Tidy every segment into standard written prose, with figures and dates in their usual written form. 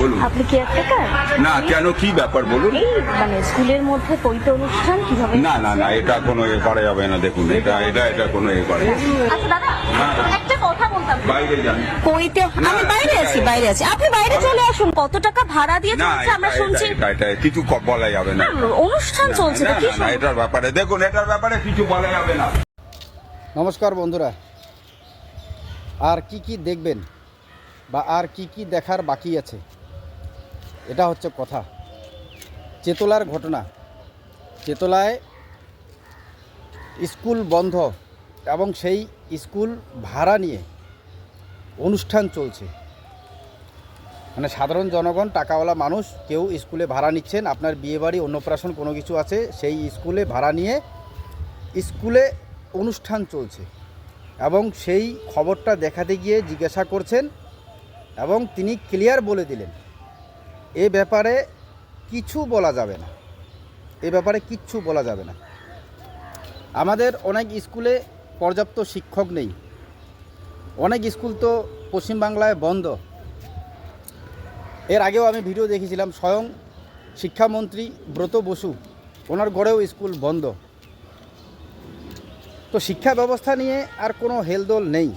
বলুন। আপনি কেয়ারটেকার? না, কেন, কি ব্যাপার বলুন? এই মানে স্কুলের মধ্যে পৈতে অনুষ্ঠান কিভাবে? না না না, এটা কোনো এ করা যাবে না। দেখুন, এটা কোনো এ করে। আচ্ছা দাদা, একটা কথা বলতাম। বাইরে যান। পৈতে আমি বাইরে আছি। আপনি বাইরে চলে আসুন। কত টাকা ভাড়া দিয়ে না, চলছে আমরা শুনছি। এটা কিছু বলা যাবে না। অনুষ্ঠান চলছে না, তো কি? না, এটার ব্যাপারে দেখুন, এটার ব্যাপারে কিছু বলা যাবে না। নমস্কার বন্ধুরা, আর কি দেখবেন বা আর কি দেখার বাকি আছে, এটা হচ্ছে কথা। চেতলার ঘটনা। চেতলায় স্কুল বন্ধ এবং সেই স্কুল ভাড়া নিয়ে অনুষ্ঠান চলছে। মানে সাধারণ জনগণ, টাকাওয়ালা মানুষ কেউ স্কুলে ভাড়া নিচ্ছেন, আপনার বিয়েবাড়ি অন্নপ্রাশন কোনো কিছু আছে, সেই স্কুলে ভাড়া নিয়ে স্কুলে অনুষ্ঠান চলছে এবং সেই খবরটা দেখাতে গিয়ে জিজ্ঞাসা করছেন এবং তিনি ক্লিয়ার বলে দিলেন এ ব্যাপারে কিছু বলা যাবে না, এ ব্যাপারে কিচ্ছু বলা যাবে না। আমাদের অনেক স্কুলে পর্যাপ্ত শিক্ষক নেই, অনেক স্কুল তো পশ্চিমবাংলায় বন্ধ। এর আগেও আমি ভিডিও দেখেছিলাম, স্বয়ং শিক্ষামন্ত্রী ব্রত বসু, ওনার গড়েও স্কুল বন্ধ। তো শিক্ষা ব্যবস্থা নিয়ে আর কোনো হেলদোল নেই,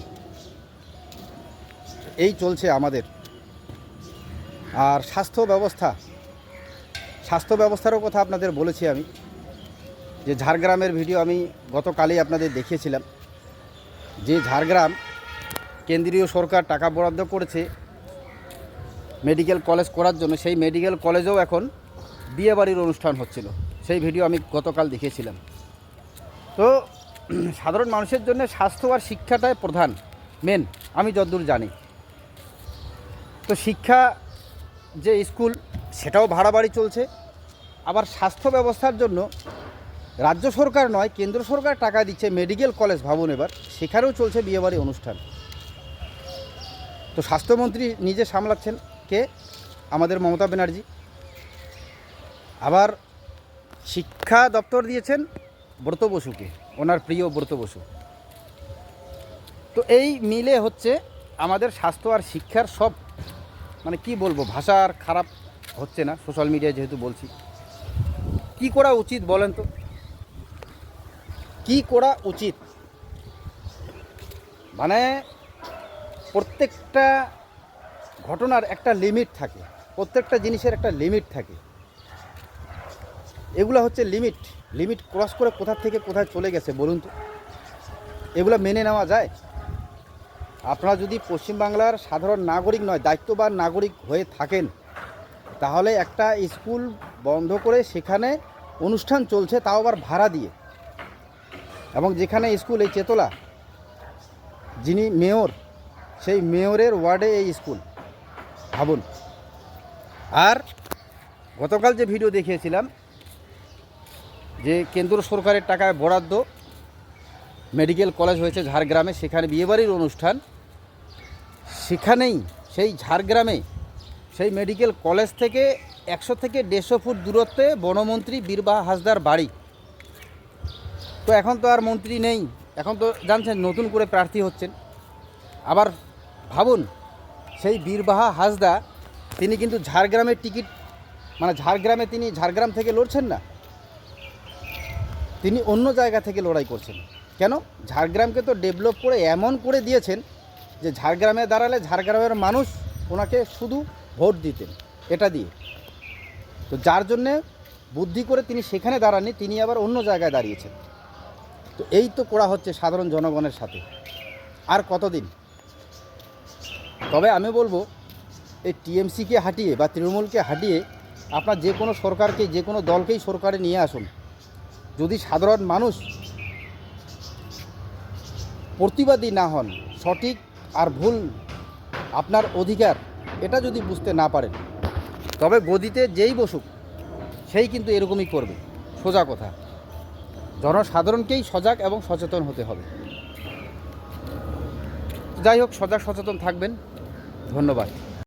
এই চলছে আমাদের। আর স্বাস্থ্য ব্যবস্থারও কথা আপনাদের বলেছি আমি, যে ঝাড়গ্রামের ভিডিও আমি গতকালই আপনাদের দেখিয়েছিলাম, যে ঝাড়গ্রাম কেন্দ্রীয় সরকার টাকা বরাদ্দ করেছে মেডিকেল কলেজ করার জন্য, সেই মেডিকেল কলেজেও এখন বিয়েবাড়ির অনুষ্ঠান হচ্ছিল, সেই ভিডিও আমি গতকাল দেখিয়েছিলাম। তো সাধারণ মানুষের জন্য স্বাস্থ্য আর শিক্ষাটাই প্রধান, মেন, আমি যতদূর জানি। তো শিক্ষা যে স্কুল, সেটাও ভাড়া বাড়ি চলছে। আবার স্বাস্থ্য ব্যবস্থার জন্য রাজ্য সরকার নয়, কেন্দ্র সরকার টাকা দিচ্ছে মেডিকেল কলেজ, ভাবুন এবার, সেখানেও চলছে বিয়েবাড়ি অনুষ্ঠান। তো স্বাস্থ্যমন্ত্রী নিজে সামলাচ্ছেন কে? আমাদের মমতা ব্যানার্জি। আবার শিক্ষা দপ্তর দিয়েছেন ব্রত বসুকে, ওনার প্রিয় ব্রত বসু। তো এই মিলে হচ্ছে আমাদের স্বাস্থ্য আর শিক্ষার সব, মানে কি বলবো, ভাষা আর খারাপ হচ্ছে না, সোশ্যাল মিডিয়ায় যেহেতু বলছি। কি করা উচিত বলেন তো, কি করা উচিত? মানে প্রত্যেকটা ঘটনার একটা লিমিট থাকে, প্রত্যেকটা জিনিসের একটা লিমিট থাকে। এগুলো হচ্ছে লিমিট ক্রস করে কোথা থেকে কোথায় চলে গেছে বলুন তো, এগুলো মেনে নেওয়া যায়? আপনারা যদি পশ্চিমবাংলার সাধারণ নাগরিক নয়, দায়িত্ববান নাগরিক হয়ে থাকেন, তাহলে একটা স্কুল বন্ধ করে সেখানে অনুষ্ঠান চলছে, তাও আবার ভাড়া দিয়ে, এবং যেখানে স্কুল, এই চেতলা, যিনি মেয়র, সেই মেয়রের ওয়ার্ডে এই স্কুল, ভাবুন। আর গতকাল যে ভিডিও দেখিয়েছিলাম, যে কেন্দ্র সরকারের টাকায় বরাদ্দ মেডিকেল কলেজ হয়েছে ঝাড়গ্রামে, সেখানে বিয়েবাড়ির অনুষ্ঠান, সেখানেই সেই ঝাড়গ্রামে সেই মেডিকেল কলেজ থেকে 100 থেকে 150 ফুট দূরত্বে বনমন্ত্রী বীরবাহা হাসদার বাড়ি। তো এখন তো আর মন্ত্রী নেই, এখন তো জানছেন নতুন করে প্রার্থী হচ্ছেন। আবার ভাবুন, সেই বীরবাহা হাসদা, তিনি কিন্তু ঝাড়গ্রামের টিকিট, মানে ঝাড়গ্রামে তিনি ঝাড়গ্রাম থেকে লড়ছেন না, তিনি অন্য জায়গা থেকে লড়াই করছেন। কেন? ঝাড়গ্রামকে তো ডেভেলপ করে এমন করে দিয়েছেন যে ঝাড়গ্রামে দাঁড়ালে ঝাড়গ্রামের মানুষ ওনাকে শুধু ভোট দিতেন এটা দিয়ে। তো যার জন্যে বুদ্ধি করে তিনি সেখানে দাঁড়াননি, তিনি আবার অন্য জায়গায় দাঁড়িয়েছেন। তো এই তো করা হচ্ছে সাধারণ জনগণের সাথে, আর কতদিন? তবে আমি বলবো, এই টিএমসিকে হাঁটিয়ে বা তৃণমূলকে হাঁটিয়ে আপনার যে কোনো সরকারকে, যে কোনো দলকেই সরকারে নিয়ে আসুন, যদি সাধারণ মানুষ প্রতিবাদী না হন, সঠিক আর ভুল আপনার অধিকার এটা যদি বুঝতে না পারেন, তবে গদিতে যেই বসুক সেই কিন্তু এরকমই করবে। সোজা কথা, জনসাধারণকেই সজাগ এবং সচেতন হতে হবে। যাই হোক, সজাগ সচেতন থাকবেন। ধন্যবাদ।